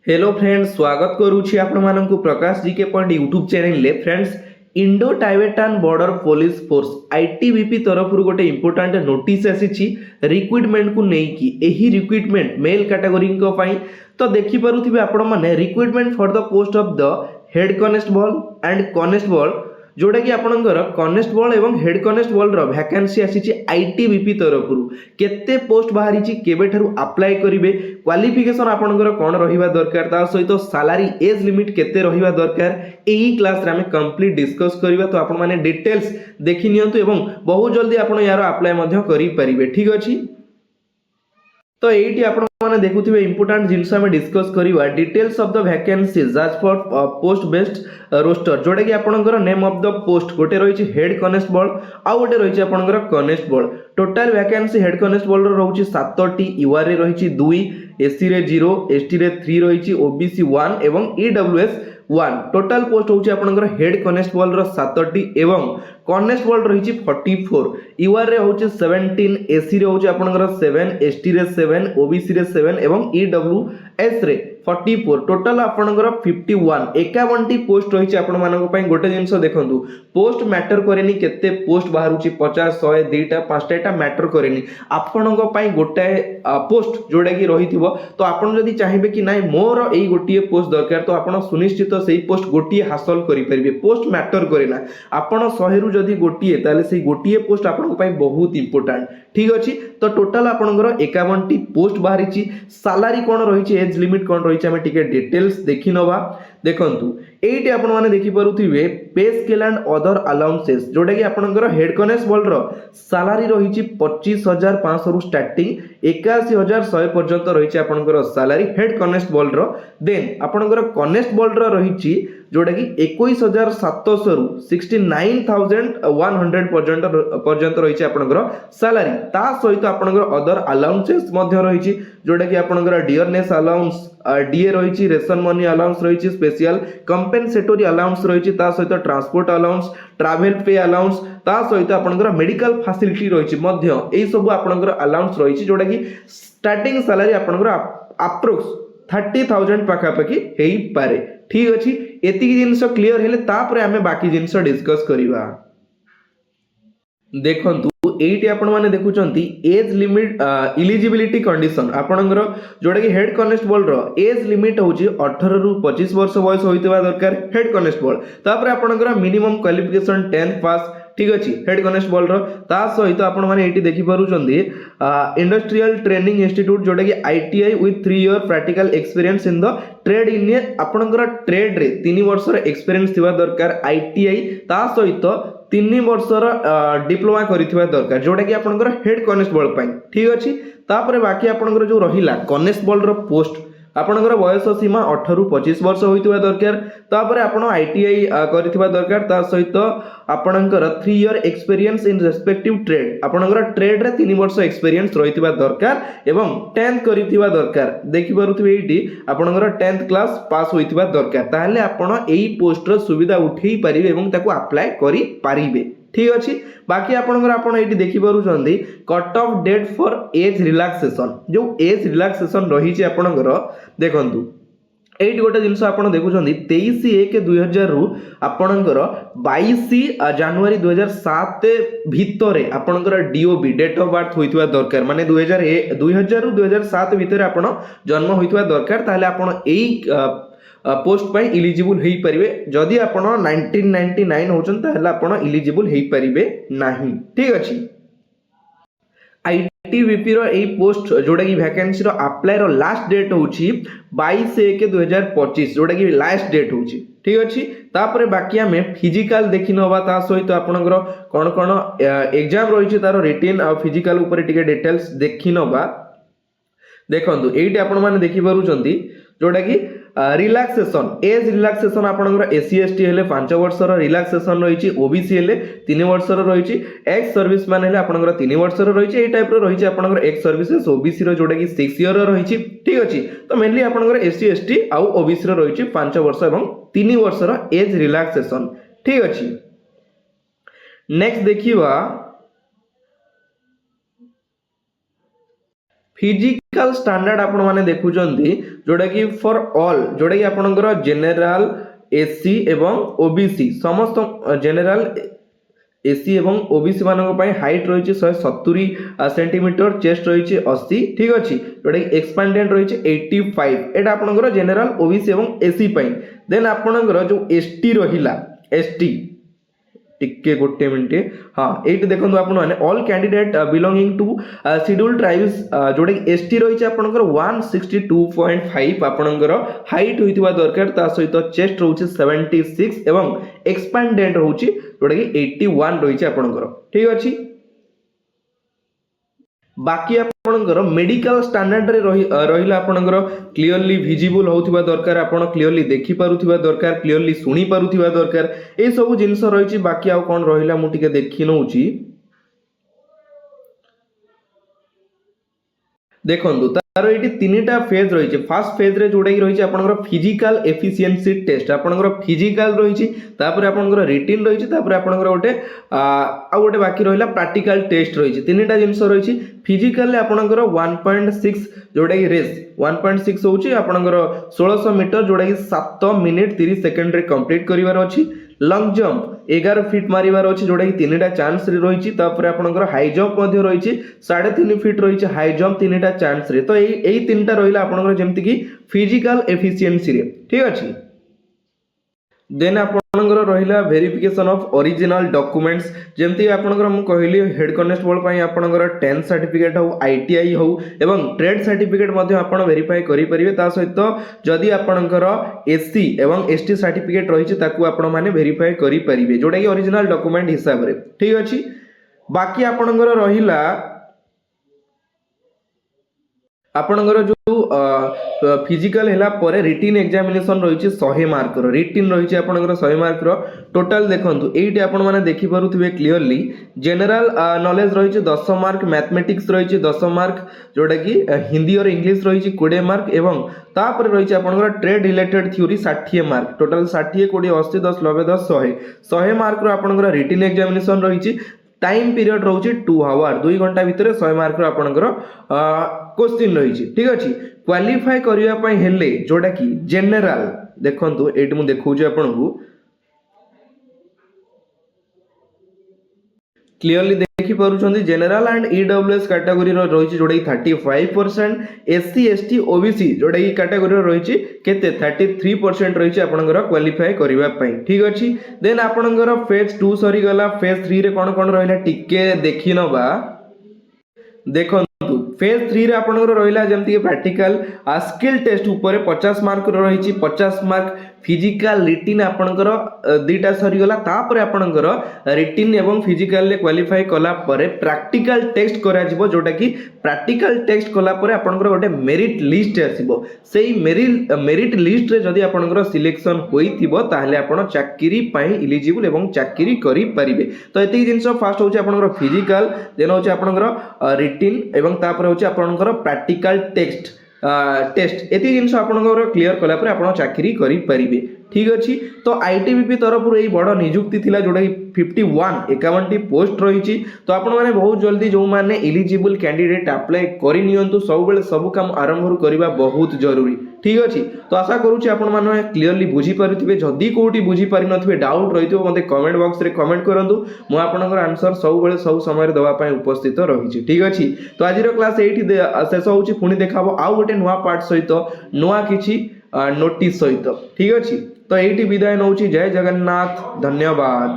Hello friends, स्वागत करुछि आपण मानकु Prakash GK point YouTube channel ले। Friends, Indo Tibetan border police force ITBP तरफ गोटे इंपोर्टाट नोटिस आसी रिक्रुटमेंट को लेकिन यही रिक्रुटमेंट मेल कैटेगरी तो देखिपे आपण मैंने recruitment for the post of the head constable and constable जोटा कि आपणकर कॉन्स्टेबल एवं हेड कॉन्स्टेबल वैकेंसी आसी आईटीबीपी तरफ केते पोस्ट बाहरी केबेठारु अप्लाई करेंगे, क्वालिफिकेशन आपणकर कौन रहिबा दरकार, ता सहित सैलरी एज लिमिट केते रहिबा दरकार यही क्लास रे हमें कंप्लीट डिस्कस करबा। तो आपण माने डिटेल्स देखि नियंतु एवं बहुत जल्दी आपण यार अप्लाई मध्य करि परिबे। ठीक अछि, तो एटी आपण माने देखुथिबे इंपोर्टेंट जिंस हमें डिस्कस करबा details of the vacancies as for post based roster जोटा कि आपणकर नेम ऑफ द पोस्ट गोटे रही हेड कॉन्स्टेबल आउ गोटे रही आपणकर constable. Total vacancy head constable रही 7टी, यूआर रे रही 2, एससी रे 0, एसटी रे 3 रही, ओबीसी 1 एवं ईडब्ल्यूएस 1। टोटल पोस्ट होची आपणकर हेड कॉन्स्टेबल रो 7टी एवं कॉन्स्टेबल रही 44, यूआर रे होची 17, एससी रे होची आपणकर 7, एसटी रे 7, ओबीसी रे 7 एवं ईडब्ल्यूएस रे 44। टोटल आपणकर 51 51टी पोस्ट रही आपण मानक पई। गोटे जिंस देखंतु, पोस्ट मैटर करेनी केते पोस्ट बाहरुची 50 100 2टा 5टा एटा मैटर करेनी। आपणक पई गोटे पोस्ट जोडा कि रहिथिबो, तो आपण जदी चाहिबे कि नाही मोर एई गोटिए पोस्ट दरकार, तो आपण सुनिश्चित सेही पोस्ट गोटिए हासिल करि परिबे। पोस्ट मैटर करेना, आपण 100 रु जदी गोटिए ताले सेही गोटिए पोस्ट आपणक पई बहुत इंपोर्टेंट। ठीक अछि, तो टोटल आपणकर 51टी पोस्ट बाहरिची। सैलरी कोन रहिची, एज लिमिट कोन रहिची, हमें टिके डिटेल्स देखि नबा। देखंतु एइटे आपण माने देखि परुथिबे पे स्केल एंड अदर अलाउंसेस जोटा कि आपणकर हेड कॉन्स्टेबल रो सैलरी रहिची 25500 रु स्टार्टिंग 81100 पर्यंत रहिची आपणकर सैलरी हेड कॉन्स्टेबल रो। देन आपणकर कॉन्स्टेबल रो रहिची जोटा कि 21700 रु 69100 पर्यंत रहिची आपणकर सैलरी। ता सहित आपणकर अदर अलाउंसेस मध्य रहिची जोटा कि आपणकर डियरनेस अलाउंस डीए रही, रेशन मनी अलाउंस रही, स्पेशल कंपेनसेटरी अलाउंस रही, सहित ट्रांसपोर्ट अलाउंस, ट्रैवल पे अलाउंस, ता सहित आपणकर मेडिकल फैसिलिटी रही मध्य एई सब आपणकर अलाउंस रही जोटा कि स्टार्टिंग सैलरी आपणकर अप्रोक्स 30,000 पाखापाखि हेई पारे। ठीक अछि, एतिकी जिंस क्लियर हेले तापरे हमें बाकी जिंस डिस्कस करिबा। देखंतु एइटी आपण माने देखुचंती एज लिमिट इलिजिबिलिटी कंडीशन आपणकर जोटा कि हेड कॉन्स्टेबल रो एज लिमिट होची 18 रु 25 वर्ष बयस होइतबा दरकार हेड कॉन्स्टेबल। तापर आपणकर मिनिमम क्वालिफिकेशन 10th पास। ठीक अछि, हेड कॉन्स्टेबल रो ता सहित आपण माने एइटी देखि परुचंदी इंडस्ट्रियल ट्रेनिंग इंस्टीट्यूट जोटा कि ITI with 3 year practical experience in the trade in आपणकर ट्रेड रे 3 वर्ष रे एक्सपीरियंस थिबा दरकार आईटीआई, ता सहित 3 वर्षर डिप्लोमा करिथिबा दरकार जोटा कि आपणकर हेड कॉन्स्टेबल पई। ठीक अछि, तापर बाकी आपणकर जो रहिला कॉन्स्टेबल रो पोस्ट आपणकर वयस सीमा 18 रु 25 वर्ष होइतिबा दरकार। तापर आपण आईटीआई करिथिबा दरकार, ता सहित आपणकर 3 year experience in respective trade आपणकर ट्रेड रे 3 वर्ष एक्सपीरियंस रहितिबा दरकार एवं 10th करिथिबा दरकार। देखि परुथिबे एइटी आपणकर 10th क्लास पास होइतिबा दरकार, ताहले आपण एई पोस्ट रो सुविधा उठेई परिबे एवं ताको अप्लाई करि परिबे। ठीक अछि, बाकी आपणकर आपण एइटी देखि परुचंदी cut off date for age relaxation जो एज रिलैक्सेशन रही छि आपणकर। देखंतु एइट गोटे जिंस आपण देखुचंदी 23/1/2000 रु आपणकर 22 जनवरी 2007 भितरे आपणकर डीओबी डेट ऑफ बर्थ होइतिबा दरकार, माने 2000 रु 2007 भितरे आपण जन्म होइतिबा दरकार। ताहले आपण एई पोस्ट पाई इलिजिबल हेई परिबे। जदि आपण 1999 होचन ताहले आपण इलिजिबल हेई परिबे नाही। ठीक अछि, आईटीबीपी रो एई पोस्ट जोटा कि वैकेंसी रो अप्लाई रो लास्ट डेट होची 22/1/2025 जोटा कि लास्ट डेट होची। ठीक अछि, तापरे बाकी हमें फिजिकल देखि नबा, ता सहित आपणकर कोन कोन एग्जाम रही तारो रिटन आ फिजिकल ऊपर टिके डिटेल्स देखि नबा। देखंतु एइटी आपण माने देखि परुचंती जोटा कि रिलैक्सेशन एज रिलैक्सेशन आपणकर एससी एसटी हेले 5 वर्षर रिलैक्सेशन रही, ओबीसी हेले 3 वर्षर रही, एक्स सर्विस मैन हेले आपणकर 3 वर्षर रही, एई टाइप रो रही आपणकर एक्स सर्विसेस ओबीसी रो जोटा कि 6 ईयर रही। ठीक अछि, तो मेनली आपणकर एससी एसटी आ ओबीसी रो रही 5 वर्ष एवं 3 वर्षर एज रिलैक्सेशन। ठीक अछि, नेक्स्ट देखिबा फिजिकल स्टैंडर्ड आपण माने देखुचंती जोटा कि फॉर ऑल जोटा कि आपनकर जनरल एससी एवं ओबीसी समस्त जनरल एसी एवं ओबीसी मानक पई हाइट रही 170 सेंटीमीटर चेस्ट रही 80 ठीक अच्छी जोटा कि एक्सपांडेड रही 85 एटा आपनकर जनरल ओबीसी एवं एसी पई देन आपनकर जो एसटी रहिला एसटी टिके गोटे मिनिट हाँ ये देखो आपण मैंने all candidate belonging to scheduled tribes जोटा कि एसटी रही आपनकर 162.5 आपनकर हाइट होइतिबा दरकार ता सहित चेस्ट रहउछि 76 एवं एक्सपांडेड रहउछि जोटा कि 81 रही आपनकर ठीक अछि बाकी आपनकर मेडिकल स्टैंडर्ड रे रहिला आपनकर क्लियरली विजिबल होउथिबा दरकार आपण क्लियरली देखि पारुथिबा दरकार क्लियरली सुनी पारुथिबा दरकार ए सब जिंस रहिछि बाकी आ कोन रहिला मु टिके देखि नउछि देखंतु तार एटी तीनटा फेज रही फास्ट फेज रे जोड़ा रही आपनकर फिजिकल एफिशिएंसी टेस्ट आपनकर फिजिकल रही तापर आपनकर रिटिन रही तापर आपनकर गोटे आ गोटे बाकी रहिला प्रैक्टिकल टेस्ट रही तीनटा जिंस रही फिजिकल ले आपनकर 1.6 जोड़ा कि रेस 1.6 होउची आपनकर 1600 मीटर जोड़ा कि 7 मिनिट 30 सेकंड रे कंप्लीट करिवार अछि लंग जंप 11 फीट मारिवार अछि जोड़ा कि तीनटा चांस रे रही तापर आपनकर हाई जंप मध्ये रही 3.5 फीट रही हाई जंप तीनटा चांस रे तो एई तीनटा रहिला आपनकर जेमति कि फिजिकल एफिशिएंसी रे ठीक अछि देन आपनकर रहिला वेरिफिकेशन ऑफ ओरिजिनल डॉक्यूमेंट्स जेमति आपनकर मु कहली हेड कांस्टेबल पई आपनकर 10 सर्टिफिकेट हो आईटीआई हो एवं ट्रेड सर्टिफिकेट मध्ये आपण वेरीफाई करि परिबे ता सहित जदि आपनकर एससी एवं एसटी सर्टिफिकेट रहिछि ताकू आपण माने वेरीफाई करि परिबे जोटा कि ओरिजिनल डॉक्यूमेंट हिसाब रे ठीक अछि बाकी आपनकर रहिला आपनकर जो फिजिकल हैला परे रिटिन एग्जामिनेशन रही 100 मार्क रिटिन रही आपनकर 100 मार्क टोटल देखंतु एठी आपण माने देखि पारुथिबे क्लियरली जनरल नॉलेज रही 10 मार्क मैथमेटिक्स रही 10 मार्क जोटा कि हिंदी और इंग्लिश रही 20 मार्क एवं तापर रही आपनकर trade related theory 60 mark total 60 20 80 10 90 10 100 mark आपनकर रिटिन एग्जामिनेशन रही टाइम पीरियड रोचे 2 आवर 2 घंटा भितर 100 मार्क रो आपनकर क्वेश्चन रही ठीक अछि क्वालिफाई करिया पई हेले जोटा कि जनरल देखंतु एठी मु देखौछि आपनकु क्लियरली देखि पारुछंती जनरल एंड ईडब्ल्यूएस कैटेगरी रो रही जोटा कि 35% एससी एसटी ओबीसी जोटा कि कैटेगरी रो रही केते 33% रही आपनकर क्वालिफाई करिवा पई ठीक अछि देन आपनकर फेज 2 सरी गला फेज 3 रे कोन कोन रहिला टिके देखि नबा देखंतु फेज 3 रे आपनकर रहिला जेमति कि प्रैक्टिकल स्किल टेस्ट ऊपर 50 मार्क रही 50 मार्क फिजिकल रिटिन आपनकर दुईटा सरी गला तापर आपनकर रिटिन एवं फिजिकल ले क्वालिफाई कला परे प्रैक्टिकल टेस्ट करा जिवो जोटा कि प्रैक्टिकल टेस्ट कला परे आपनकर गोटे मेरिट लिस्ट आसीबो सेही मेरिट लिस्ट रे जदी आपनकर सिलेक्शन होइथिबो ताहले आपण चाकरी पई एलिजिबल एवं चाकरी करि परिबे तो एति जिंस फास्ट होचे आपनकर फिजिकल देन होचे आपनकर रिटिन एवं तापर होचे आपनकर प्रैक्टिकल टेस्ट एति जिंस आपनकर क्लियर कला परे आपण चाकरी करि परिबे ठीक अच्छी तो आईटीबीपी तरफ यही बड़ निजुक्ति थिला जोटा कि 51 टी पोस्ट रही तो आपण माने बहुत जल्दी जो माने एलिजिबल कैंडिडेट अप्लाई करि नियंतु सब बेले सब काम आरंभ करबा बहुत जरूरी ठीक अच्छी तो आशा करूची आपण माने क्लियरली बुझी पारुथिबे जदी कोठी बुझी पारि नथिबे डाउट रहितो मते कमेंट बॉक्स रे कमेंट करंतु मु आपनकर आंसर सब बेले सब समय रे दवा पय उपस्थित रहिछि ठीक अछि तो आजिरो क्लास एठी शेष होउची पुनी देखाबो आ गोटे नुवा पार्ट सहित नुवा किछि नोटिस सहित ठीक अछि तो एठी विदाय नउची जय जगन्नाथ धन्यवाद।